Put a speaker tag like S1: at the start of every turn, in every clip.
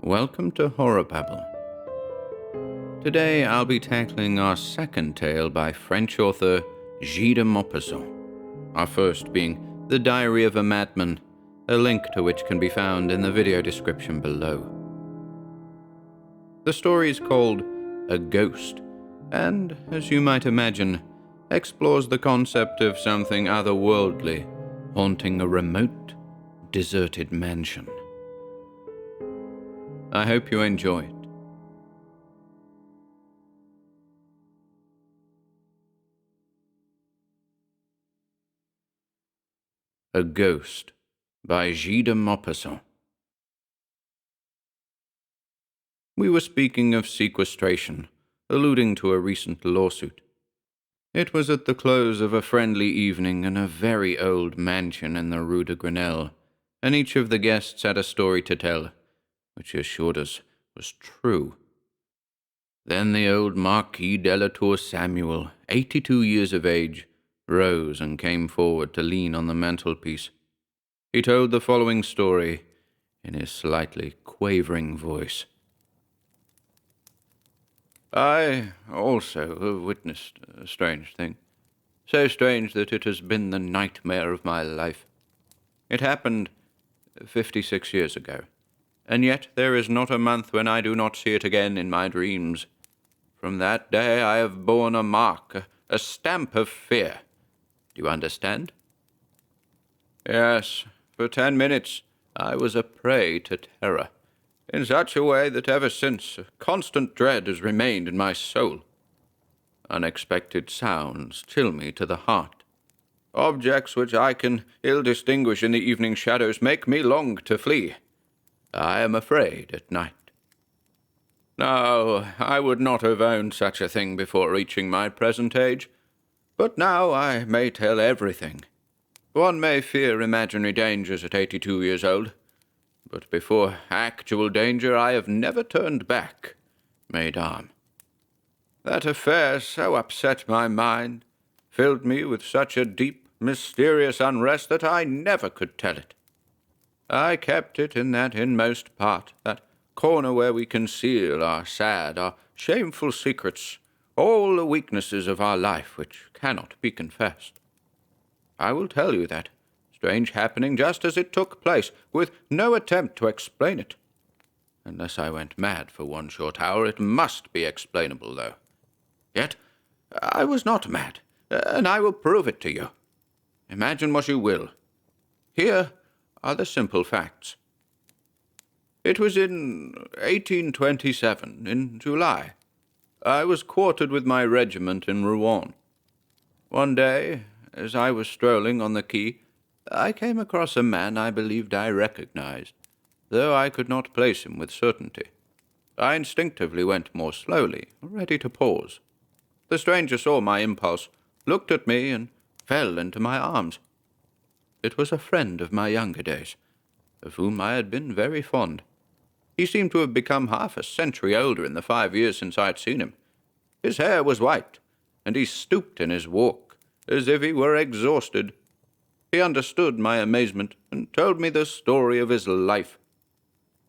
S1: Welcome to HorrorBabble. Today I'll be tackling our second tale by French author Guy de Maupassant, our first being The Diary of a Madman, a link to which can be found in the video description below. The story is called A Ghost, and, as you might imagine, explores the concept of something otherworldly haunting a remote, deserted mansion. I hope you enjoy it. A Ghost by Guy de Maupassant. We were speaking of sequestration, alluding to a recent lawsuit. It was at the close of a friendly evening in a very old mansion in the Rue de Grenelle, and each of the guests had a story to tell, which he assured us was true. Then the old Marquis de la Tour Samuel, 82 years of age, rose and came forward to lean on the mantelpiece. He told the following story in his slightly quavering voice. I also have witnessed a strange thing, so strange that it has been the nightmare of my life. It happened 56 years ago, and yet there is not a month when I do not see it again in my dreams. From that day I have borne a mark, a stamp of fear. Do you understand? Yes, for 10 minutes I was a prey to terror, in such a way that ever since a constant dread has remained in my soul. Unexpected sounds chill me to the heart. Objects which I can ill distinguish in the evening shadows make me long to flee. I am afraid at night. No, I would not have owned such a thing before reaching my present age, but now I may tell everything. One may fear imaginary dangers at 82 years old, but before actual danger I have never turned back, mesdames. That affair so upset my mind, filled me with such a deep, mysterious unrest that I never could tell it. I kept it in that inmost part, that corner where we conceal our sad, our shameful secrets, all the weaknesses of our life which cannot be confessed. I will tell you that strange happening just as it took place, with no attempt to explain it. Unless I went mad for one short hour, it must be explainable, though. Yet I was not mad, and I will prove it to you. Imagine what you will. Here are the simple facts. It was in 1827, in July. I was quartered with my regiment in Rouen. One day, as I was strolling on the quay, I came across a man I believed I recognized, though I could not place him with certainty. I instinctively went more slowly, ready to pause. The stranger saw my impulse, looked at me, and fell into my arms. It was a friend of my younger days, of whom I had been very fond. He seemed to have become half a century older in the 5 years since I had seen him. His hair was white, and he stooped in his walk, as if he were exhausted. He understood my amazement, and told me the story of his life.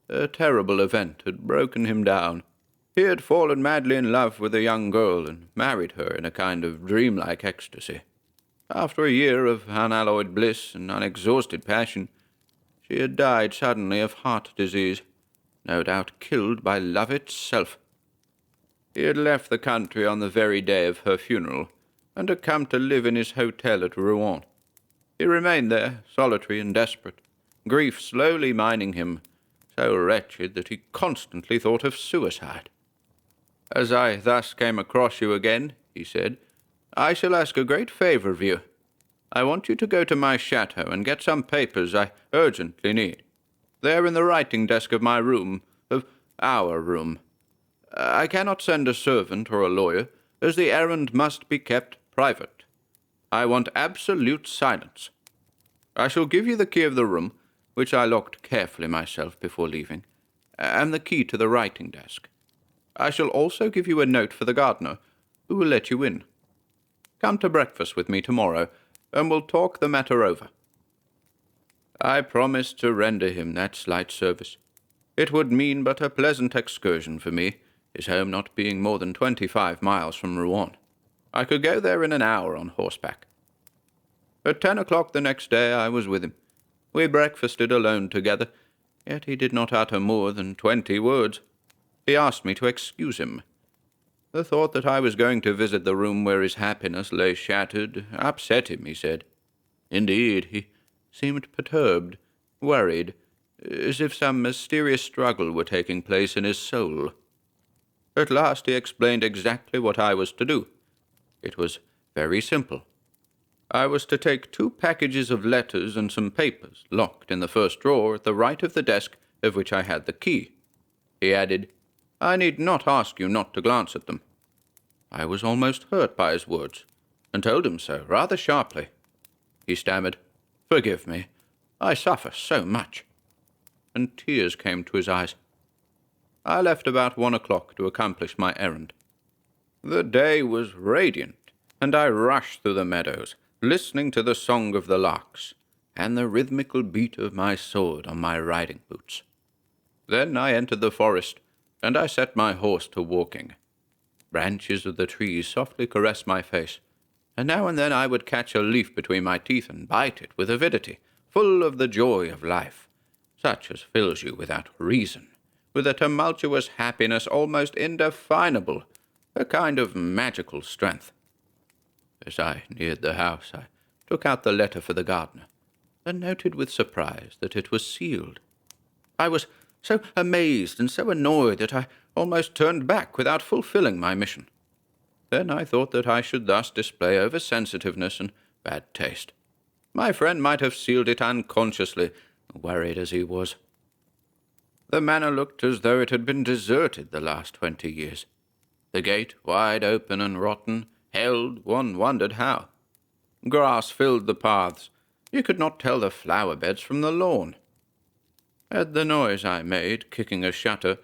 S1: A terrible event had broken him down. He had fallen madly in love with a young girl, and married her in a kind of dreamlike ecstasy. After a year of unalloyed bliss and unexhausted passion, she had died suddenly of heart disease, no doubt killed by love itself. He had left the country on the very day of her funeral, and had come to live in his hotel at Rouen. He remained there, solitary and desperate, grief slowly mining him, so wretched that he constantly thought of suicide. As I thus came across you again, he said, I shall ask a great favor of you. I want you to go to my chateau and get some papers I urgently need. They are in the writing desk of my room, of our room. I cannot send a servant or a lawyer, as the errand must be kept private. I want absolute silence. I shall give you the key of the room, which I locked carefully myself before leaving, and the key to the writing desk. I shall also give you a note for the gardener, who will let you in. Come to breakfast with me tomorrow, and we'll talk the matter over. I promised to render him that slight service. It would mean but a pleasant excursion for me, his home not being more than 25 miles from Rouen. I could go there in an hour on horseback. At 10 o'clock the next day I was with him. We breakfasted alone together, yet he did not utter more than 20 words. He asked me to excuse him. The thought that I was going to visit the room where his happiness lay shattered upset him, he said. Indeed, he seemed perturbed, worried, as if some mysterious struggle were taking place in his soul. At last he explained exactly what I was to do. It was very simple. I was to take 2 packages of letters and some papers locked in the first drawer at the right of the desk of which I had the key. He added, I need not ask you not to glance at them. I was almost hurt by his words, and told him so, rather sharply. He stammered, Forgive me, I suffer so much, and tears came to his eyes. I left about 1 o'clock to accomplish my errand. The day was radiant, and I rushed through the meadows, listening to the song of the larks, and the rhythmical beat of my sword on my riding boots. Then I entered the forest, and I set my horse to walking. Branches of the trees softly caressed my face, and now and then I would catch a leaf between my teeth and bite it with avidity, full of the joy of life, such as fills you without reason, with a tumultuous happiness almost indefinable, a kind of magical strength. As I neared the house, I took out the letter for the gardener, and noted with surprise that it was sealed. I was so amazed and so annoyed that I almost turned back without fulfilling my mission. Then I thought that I should thus display over-sensitiveness and bad taste. My friend might have sealed it unconsciously, worried as he was. The manor looked as though it had been deserted the last 20 years. The gate, wide open and rotten, held, one wondered how. Grass filled the paths. You could not tell the flower beds from the lawn. At the noise I made, kicking a shutter,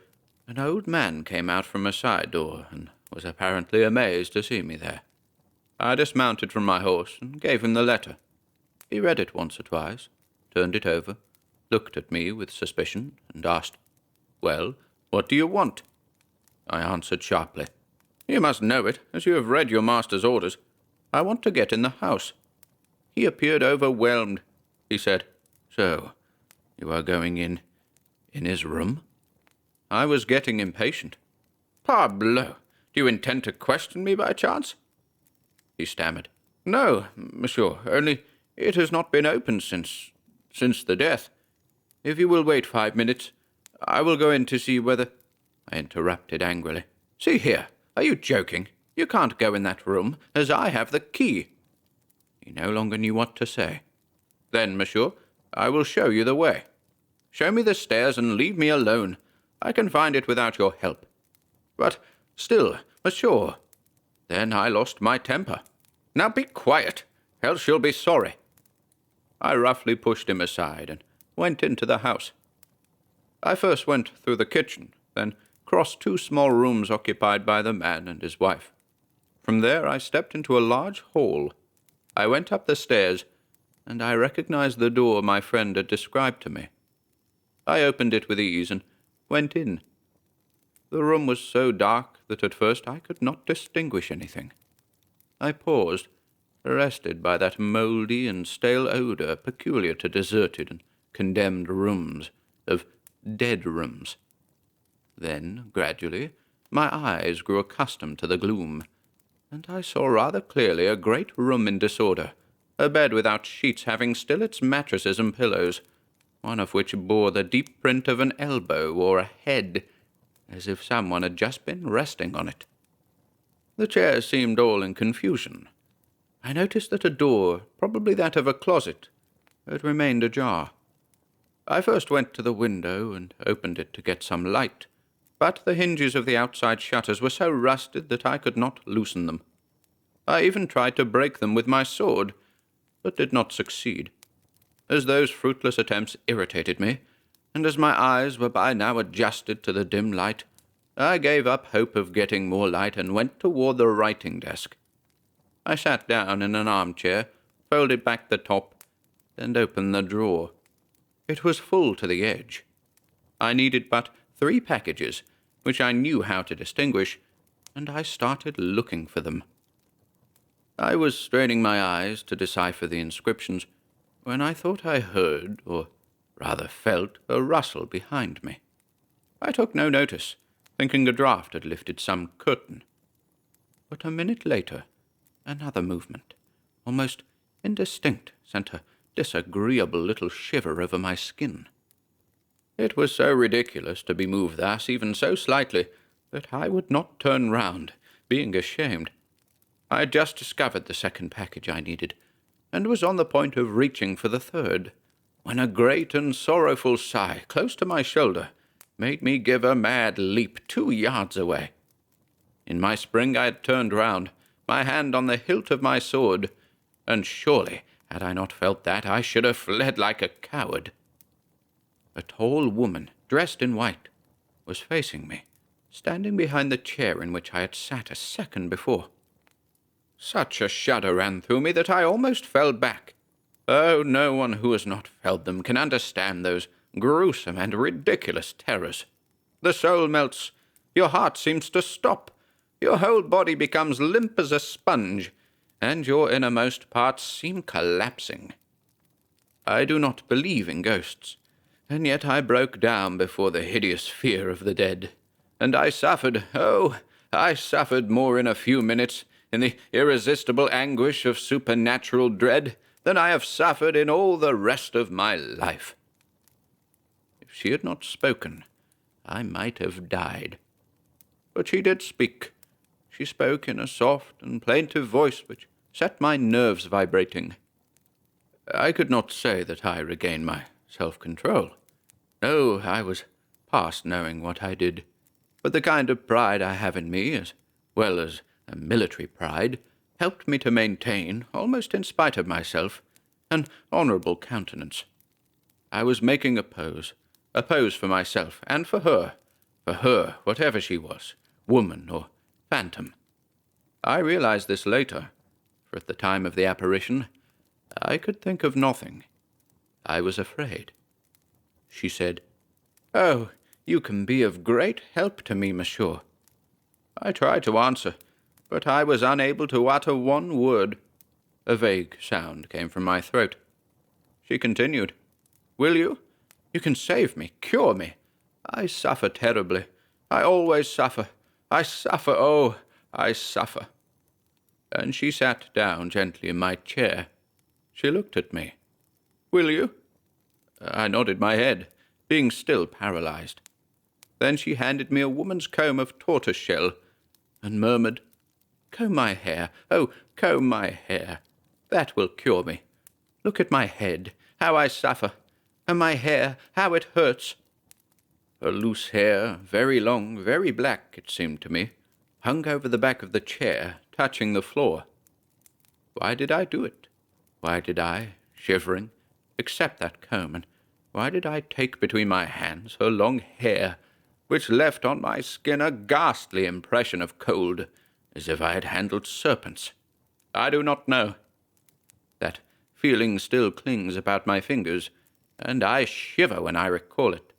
S1: an old man came out from a side door, and was apparently amazed to see me there. I dismounted from my horse and gave him the letter. He read it once or twice, turned it over, looked at me with suspicion, and asked, Well, what do you want? I answered sharply, You must know it, as you have read your master's orders. I want to get in the house. He appeared overwhelmed. He said, So, you are going in his room? I was getting impatient. Parbleu, do you intend to question me by chance? He stammered. No, monsieur, only it has not been opened since the death. If you will wait 5 minutes, I will go in to see whether— I interrupted angrily. See here, are you joking? You can't go in that room, as I have the key. He no longer knew what to say. Then, monsieur, I will show you the way. Show me the stairs and leave me alone. I can find it without your help. But still, monsieur. Then I lost my temper. Now be quiet, else you'll be sorry. I roughly pushed him aside and went into the house. I first went through the kitchen, then crossed 2 small rooms occupied by the man and his wife. From there I stepped into a large hall. I went up the stairs, and I recognized the door my friend had described to me. I opened it with ease and went in. The room was so dark that at first I could not distinguish anything. I paused, arrested by that mouldy and stale odor peculiar to deserted and condemned rooms, of dead rooms. Then, gradually, my eyes grew accustomed to the gloom, and I saw rather clearly a great room in disorder, a bed without sheets having still its mattresses and pillows, one of which bore the deep print of an elbow or a head, as if someone had just been resting on it. The chairs seemed all in confusion. I noticed that a door, probably that of a closet, had remained ajar. I first went to the window and opened it to get some light, but the hinges of the outside shutters were so rusted that I could not loosen them. I even tried to break them with my sword, but did not succeed. As those fruitless attempts irritated me, and as my eyes were by now adjusted to the dim light, I gave up hope of getting more light and went toward the writing desk. I sat down in an armchair, folded back the top, and opened the drawer. It was full to the edge. I needed but 3 packages, which I knew how to distinguish, and I started looking for them. I was straining my eyes to decipher the inscriptions when I thought I heard, or rather felt, a rustle behind me. I took no notice, thinking a draught had lifted some curtain. But a minute later, another movement, almost indistinct, sent a disagreeable little shiver over my skin. It was so ridiculous to be moved thus, even so slightly, that I would not turn round, being ashamed. I had just discovered the second package I needed, and was on the point of reaching for the third, when a great and sorrowful sigh, close to my shoulder, made me give a mad leap 2 yards away. In my spring I had turned round, my hand on the hilt of my sword, and surely, had I not felt that, I should have fled like a coward. A tall woman, dressed in white, was facing me, standing behind the chair in which I had sat a second before. Such a shudder ran through me that I almost fell back. Oh, no one who has not felt them can understand those gruesome and ridiculous terrors. The soul melts, your heart seems to stop, your whole body becomes limp as a sponge, and your innermost parts seem collapsing. I do not believe in ghosts, and yet I broke down before the hideous fear of the dead, and I suffered, I suffered more in a few minutes, in the irresistible anguish of supernatural dread, than I have suffered in all the rest of my life. If she had not spoken, I might have died. But she did speak. She spoke in a soft and plaintive voice which set my nerves vibrating. I could not say that I regained my self-control. No, I was past knowing what I did. But the kind of pride I have in me, as well as a military pride, helped me to maintain, almost in spite of myself, an honourable countenance. I was making a pose for myself and for her, whatever she was, woman or phantom. I realized this later, for at the time of the apparition, I could think of nothing. I was afraid. She said, "Oh, you can be of great help to me, monsieur." I tried to answer, but I was unable to utter one word. A vague sound came from my throat. She continued, "Will you? You can save me, cure me. I suffer terribly. I always suffer. I suffer, oh, I suffer." And she sat down gently in my chair. She looked at me. "Will you?" I nodded my head, being still paralyzed. Then she handed me a woman's comb of tortoise-shell, and murmured, "Comb my hair, oh, comb my hair. That will cure me. Look at my head, how I suffer, and my hair, how it hurts." Her loose hair, very long, very black, it seemed to me, hung over the back of the chair, touching the floor. Why did I do it? Why did I, shivering, accept that comb, and why did I take between my hands her long hair, which left on my skin a ghastly impression of cold, as if I had handled serpents? I do not know. That feeling still clings about my fingers, and I shiver when I recall it.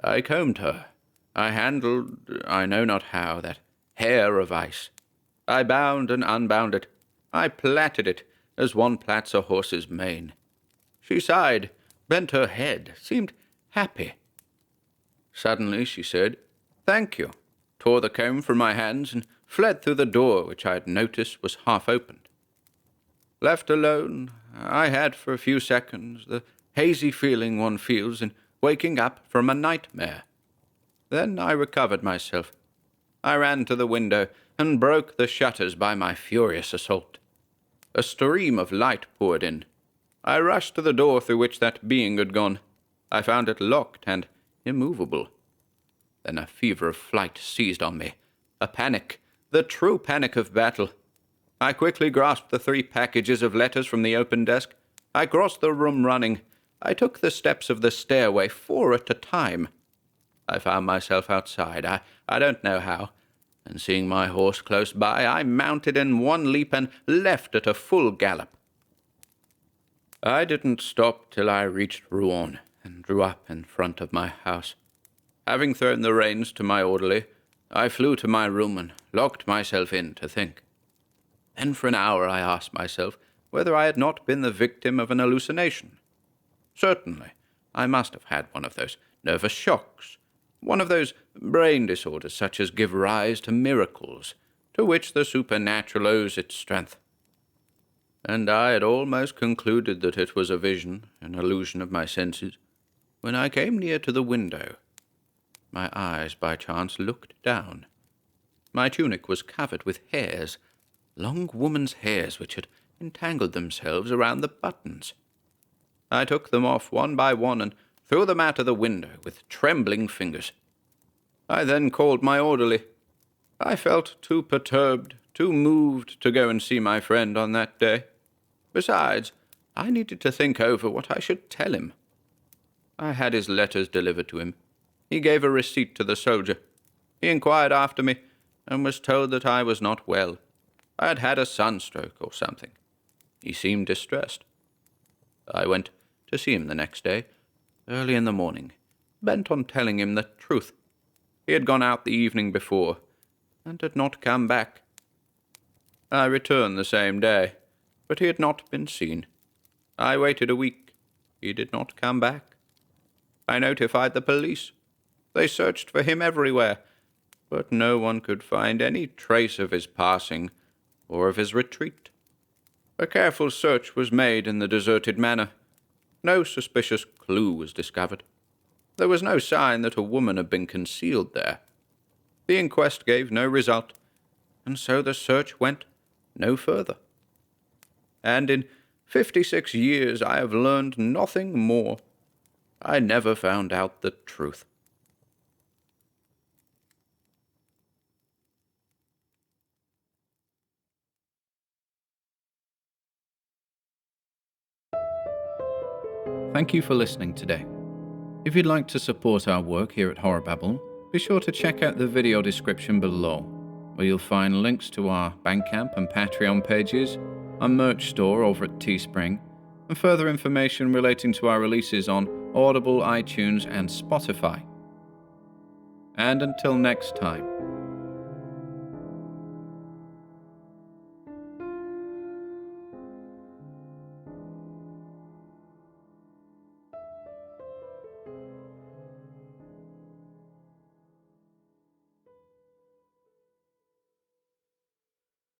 S1: I combed her. I handled, I know not how, that hair of ice. I bound and unbound it. I plaited it, as one plaits a horse's mane. She sighed, bent her head, seemed happy. Suddenly she said, "Thank you," tore the comb from my hands, and fled through the door which I had noticed was half opened. Left alone, I had for a few seconds the hazy feeling one feels in waking up from a nightmare. Then I recovered myself. I ran to the window and broke the shutters by my furious assault. A stream of light poured in. I rushed to the door through which that being had gone. I found it locked and immovable. Then a fever of flight seized on me. A panic, the true panic of battle. I quickly grasped the 3 packages of letters from the open desk. I crossed the room running. I took the steps of the stairway 4 at a time. I found myself outside, I don't know how, and seeing my horse close by, I mounted in one leap and left at a full gallop. I didn't stop till I reached Rouen, and drew up in front of my house. Having thrown the reins to my orderly, I flew to my room and locked myself in to think. Then for an hour I asked myself whether I had not been the victim of an hallucination. Certainly, I must have had one of those nervous shocks, one of those brain disorders such as give rise to miracles, to which the supernatural owes its strength. And I had almost concluded that it was a vision, an illusion of my senses, when I came near to the window. My eyes, by chance, looked down. My tunic was covered with hairs, long woman's hairs which had entangled themselves around the buttons. I took them off one by one and threw them out of the window with trembling fingers. I then called my orderly. I felt too perturbed, too moved to go and see my friend on that day. Besides, I needed to think over what I should tell him. I had his letters delivered to him. He gave a receipt to the soldier. He inquired after me, and was told that I was not well. I had had a sunstroke or something. He seemed distressed. I went to see him the next day, early in the morning, bent on telling him the truth. He had gone out the evening before, and had not come back. I returned the same day, but he had not been seen. I waited a week. He did not come back. I notified the police. They searched for him everywhere, but no one could find any trace of his passing or of his retreat. A careful search was made in the deserted manor. No suspicious clue was discovered. There was no sign that a woman had been concealed there. The inquest gave no result, and so the search went no further. And in 56 years I have learned nothing more. I never found out the truth.
S2: Thank you for listening today. If you'd like to support our work here at HorrorBabble, be sure to check out the video description below, where you'll find links to our Bandcamp and Patreon pages, our merch store over at Teespring, and further information relating to our releases on Audible, iTunes, and Spotify. And until next time,